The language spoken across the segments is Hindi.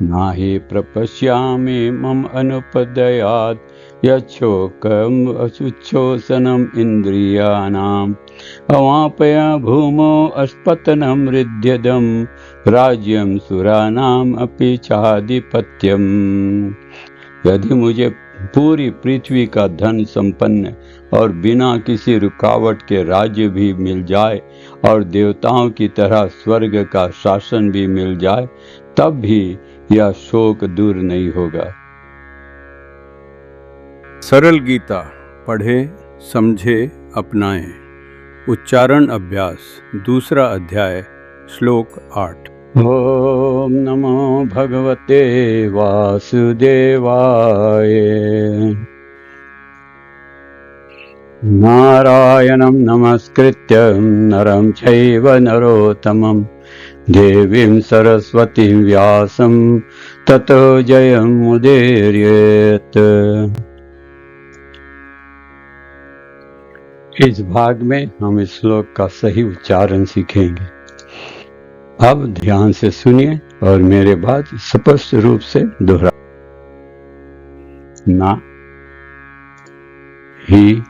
नाहि प्रपश्यामि मम अनुपदयात् यच्छोकम् अशुच्छोषणम् इन्द्रियाणाम् अवापया भूमौ अस्पतनं हृद्यदम् राज्यं सुराणाम् अपि चाधिपत्यम्। यदि मुझे पूरी पृथ्वी का धन संपन्न और बिना किसी रुकावट के राज्य भी मिल जाए और देवताओं की तरह स्वर्ग का शासन भी मिल जाए, तब भी यह शोक दूर नहीं होगा। सरल गीता पढ़े, समझे, अपनाएं। उच्चारण अभ्यास, दूसरा अध्याय, श्लोक 8। ओम नमो भगवते वासुदेवाय। नारायणं नमस्कृत्य नरं चैव नरोत्तमं देवीं सरस्वतीं व्यासं ततो जयमुदीरयेत्। इस भाग में हम इस श्लोक का सही उच्चारण सीखेंगे। अब ध्यान से सुनिए और मेरे बाद स्पष्ट रूप से दोहरा। ना ही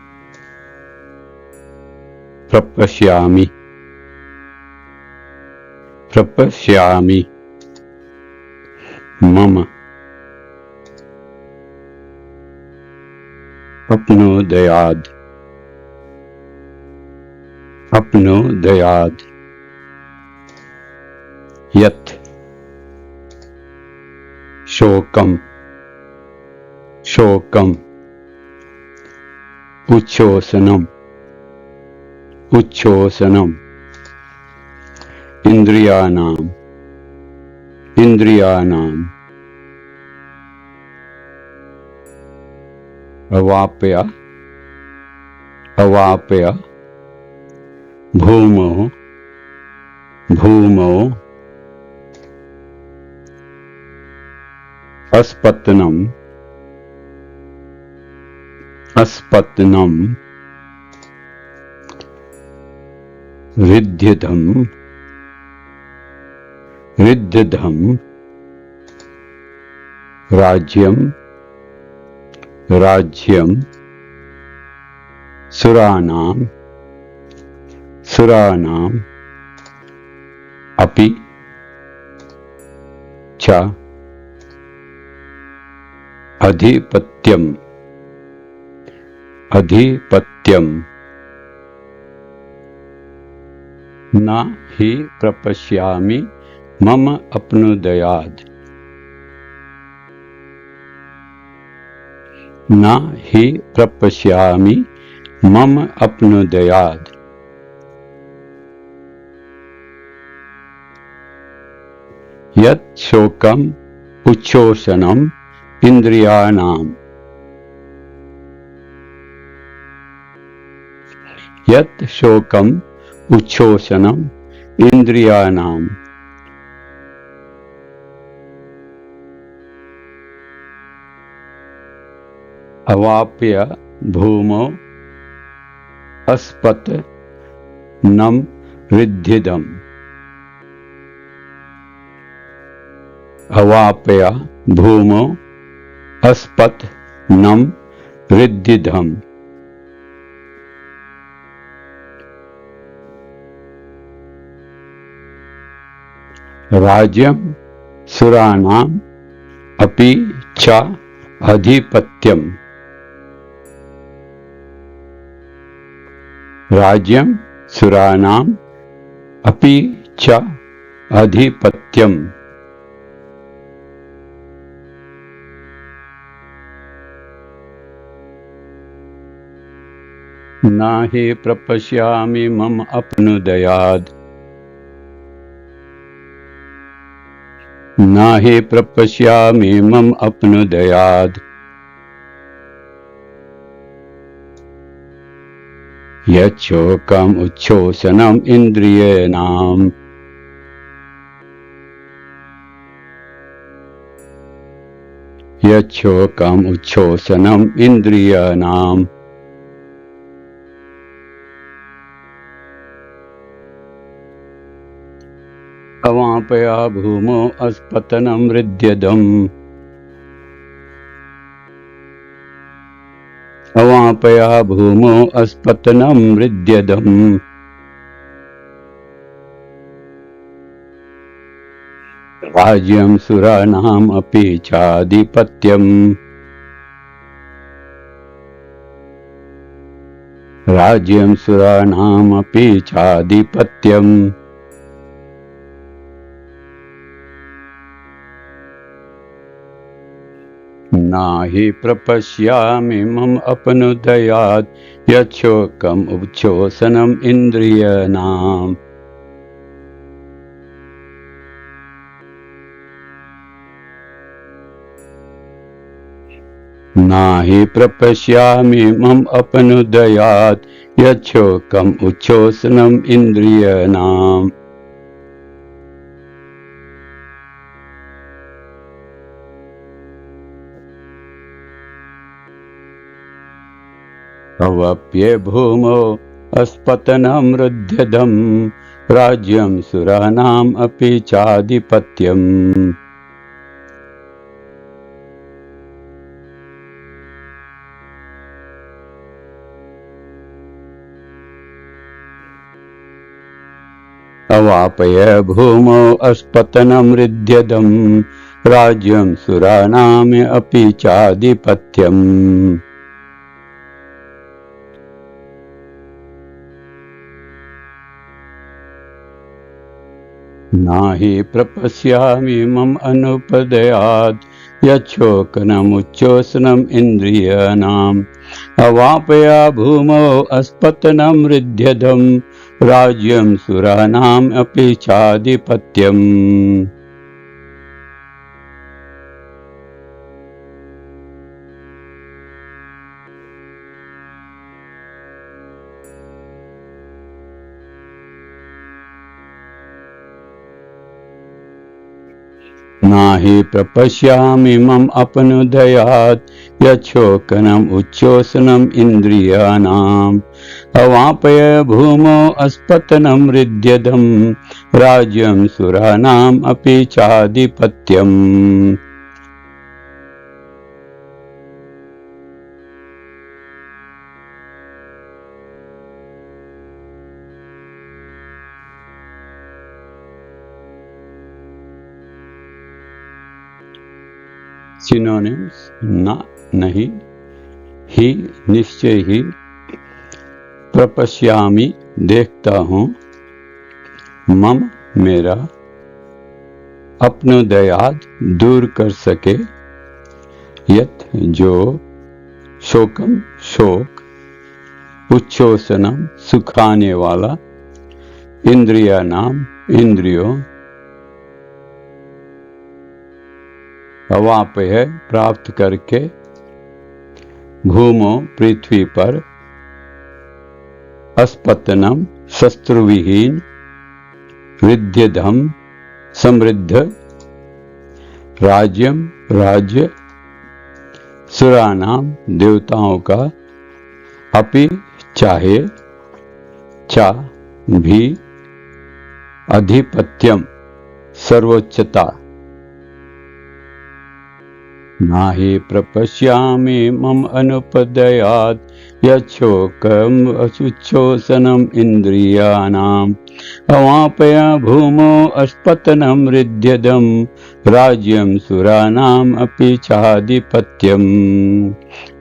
प्रपश्यामि, प्रपश्यामि मम अपनोदयात्, अपनोदयात् यत् शोकम्, शोकम् उच्छोषणम्, उच्छोषणम् इन्द्रियाणाम्, इन्द्रियाणाम् अवाप्य, अवाप्य भूमौ, भूमौ अस्पतनम्, अस्पतनम् रिद्ध्यधम्, रिद्ध्यधम् राज्यं, राज्यं सुराणां, सुराणाम् अपि च अधिपत्यम्, अधिपत्यम्। न हि प्रपश्यामि मम अपनोदयात्, न हि प्रपश्यामि मम अपनोदयात् यत् शोकम् उच्छोषणम् इन्द्रियाणाम्, यत् शोकम् उच्छोषणम् इन्द्रियाणाम् अवाप्य भूमौ अस्पतनं रिद्ध्यदम्, अवाप्य भूमौ अस्पतनं रिद्ध्यदम्। राज्यं सुराणाम् अपि च अधिपत्यम्, राज्यं सुराणाम् अपि च अधिपत्यम्। न हि प्रपश्यामि मम अपनोदयात्, न हि प्रपश्यामि मम अपनोदयात् यच्छोकम् उच्छोषणम् इन्द्रियाणाम्, यच्छोकम् उच्छोषणम् इन्द्रियाणाम् अवापया भूमो अस्पतनं हृद्यदम् अवापया भूमो अस्पतनं हृद्यदम् राज्यं सुराणाम् अपि चाधिपत्यम् राज्यं सुराणाम् अपि चाधिपत्यम् नाहि प्रपश्यामि मम अपनुदयात् यच्छोकम् उच्छोषणम् इन्द्रियाणाम् नाहि प्रपश्यामि मम अपनुदयात् यच्छोकम् उच्छोषणम् इन्द्रियाणाम् अवाप्य भूमौ अस्पतनं हृद्यदम् राज्यं सुराणाम् अपि चाधिपत्यम् अवापय भूमौ अस्पतनं हृद्यदम् राज्यं सुराणाम् अपि चाधिपत्यम् नाहि प्रपश्यामि मम अनुपदयात् यच्छोकनमुच्छोषणम् इन्द्रियाणाम् अवापया भूमौ अस्पतनं हृद्यदम् राज्यं सुराणाम् अपि चाधिपत्यम् नाहि प्रपश्यामि मम अपनुदयात् यच्छोकनम् उच्छोषणम् इन्द्रियाणाम् अवापय भूमौ अस्पतनं हृद्यदम् राज्यं सुराणाम् अपि चाधिपत्यम् सिनोनिम्स ना नहीं, ही निश्चय ही, प्रपश्यामि देखता हूँ, मम मेरा, अपनुदयात् दूर कर सके, यत जो, शोकम शोक, उच्छोषणम सुखाने वाला, इंद्रिया नाम इंद्रियों, अवापय प्राप्त करके, भूमो पृथ्वी पर, अस्पतनम शस्त्रविहीन, हृद्यदम् समृद्ध, राज्यम राज्य, सुरानाम देवताओं का, अपि चाहे, चा भी, अधिपत्यम सर्वोच्चता, नाहि प्रपश्यामि मम अनुपदयात् यच्छोकम् उच्छोषणम् इन्द्रियाणाम् अवापया भूमौ अस्पतनं हृद्यदम् राज्यं सुराणाम् अपि चाधिपत्यम्।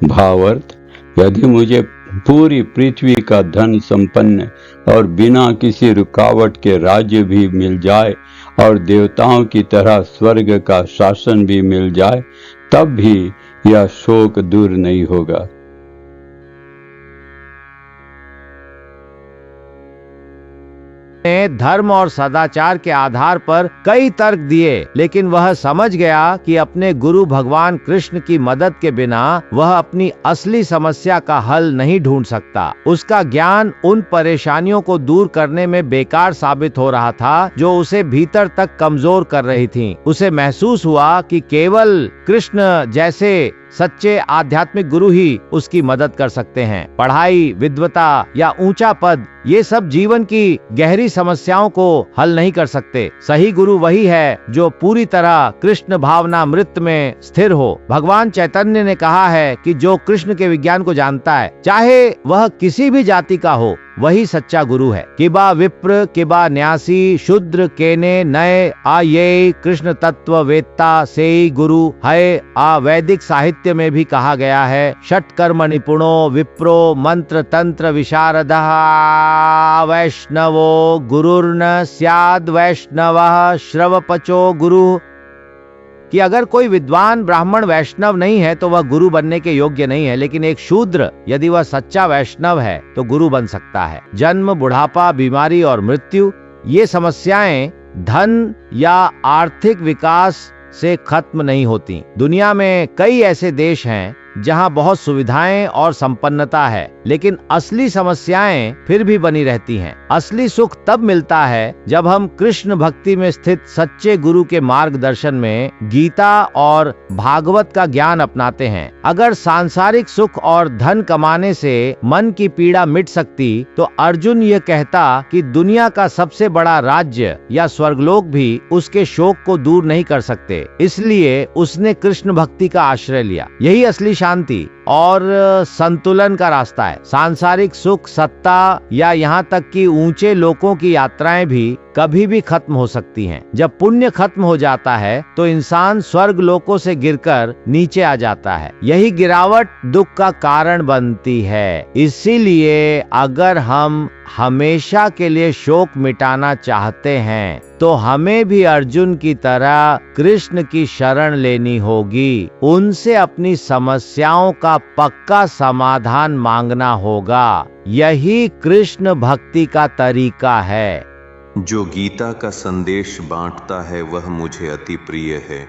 भावार्थ, यदि मुझे पूरी पृथ्वी का धन संपन्न और बिना किसी रुकावट के राज्य भी मिल जाए और देवताओं की तरह स्वर्ग का शासन भी मिल जाए, तब भी यह शोक दूर नहीं होगा। ने धर्म और सदाचार के आधार पर कई तर्क दिए, लेकिन वह समझ गया कि अपने गुरु भगवान कृष्ण की मदद के बिना वह अपनी असली समस्या का हल नहीं ढूंढ सकता। उसका ज्ञान उन परेशानियों को दूर करने में बेकार साबित हो रहा था जो उसे भीतर तक कमजोर कर रही थीं। उसे महसूस हुआ कि केवल कृष्ण जैसे सच्चे आध्यात्मिक गुरु ही उसकी मदद कर सकते हैं। पढ़ाई, विद्वता या ऊंचा पद, ये सब जीवन की गहरी समस्याओं को हल नहीं कर सकते। सही गुरु वही है जो पूरी तरह कृष्ण भावनामृत में स्थिर हो। भगवान चैतन्य ने कहा है कि जो कृष्ण के विज्ञान को जानता है, चाहे वह किसी भी जाति का हो, वही सच्चा गुरु है। किबा विप्र, किबा न्यासी, शूद्र, केने, नए, आ ये कृष्ण तत्व वेत्ता से गुरु है। वैदिक साहित्य में भी कहा गया है, षट्कर्म निपुणो विप्रो मंत्र तंत्र विशारदः वैष्णवो गुरुर्न स्याद् वैष्णवः श्रवपचो गुरु, कि अगर कोई विद्वान ब्राह्मण वैष्णव नहीं है तो वह गुरु बनने के योग्य नहीं है, लेकिन एक शूद्र यदि वह सच्चा वैष्णव है तो गुरु बन सकता है। जन्म, बुढ़ापा, बीमारी और मृत्यु, ये समस्याएं धन या आर्थिक विकास से खत्म नहीं होती। दुनिया में कई ऐसे देश हैं जहां बहुत सुविधाएं और संपन्नता है, लेकिन असली समस्याएं फिर भी बनी रहती हैं। असली सुख तब मिलता है जब हम कृष्ण भक्ति में स्थित सच्चे गुरु के मार्गदर्शन में गीता और भागवत का ज्ञान अपनाते हैं। अगर सांसारिक सुख और धन कमाने से मन की पीड़ा मिट सकती तो अर्जुन ये कहता कि दुनिया का सबसे बड़ा राज्य या स्वर्गलोक भी उसके शोक को दूर नहीं कर सकते। इसलिए उसने कृष्ण भक्ति का आश्रय लिया। यही असली शांति और संतुलन का रास्ता है। सांसारिक सुख, सत्ता या यहाँ तक कि ऊंचे लोकों की यात्राएं भी कभी भी खत्म हो सकती हैं। जब पुण्य खत्म हो जाता है तो इंसान स्वर्ग लोकों से गिरकर नीचे आ जाता है। यही गिरावट दुख का कारण बनती है। इसीलिए अगर हम हमेशा के लिए शोक मिटाना चाहते हैं तो हमें भी अर्जुन की तरह कृष्ण की शरण लेनी होगी। उनसे अपनी समस्याओं का पक्का समाधान मांगना होगा। यही कृष्ण भक्ति का तरीका है। जो गीता का संदेश बांटता है वह मुझे अति प्रिय है।